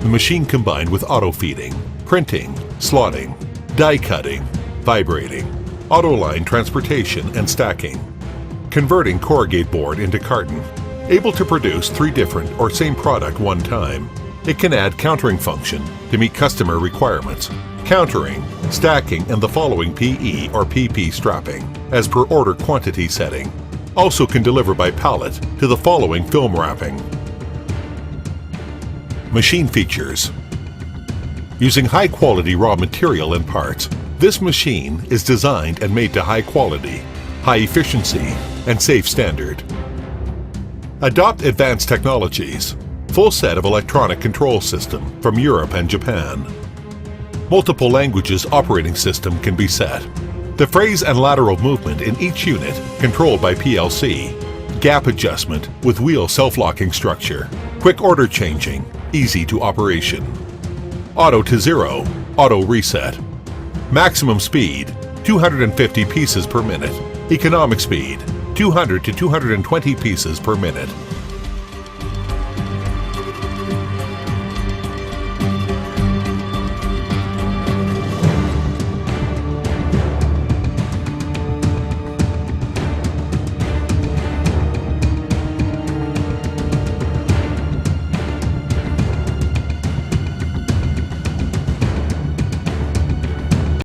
The machine combined with auto feeding, printing, slotting, die cutting, vibrating, auto line transportation and stacking, converting corrugated board into carton, able to produce 3 different or same product one time. It can add countering function to meet customer requirements, countering, stacking, and the following PE or PP strapping as per order quantity setting. Also can deliver by pallet to the following film wrapping. Machine features. Using high-quality raw material and parts, this machine is designed and made to high quality, high efficiency, and safe standard. Adopt advanced technologies. Full set of electronic control system from Europe and Japan. Multiple languages operating system can be set. The phrase and lateral movement in each unit controlled by PLC. Gap adjustment with wheel self-locking structure. Quick order changing, easy to operation. Auto to 0, auto reset. Maximum speed, 250 pieces per minute. Economic speed, 200 to 220 pieces per minute.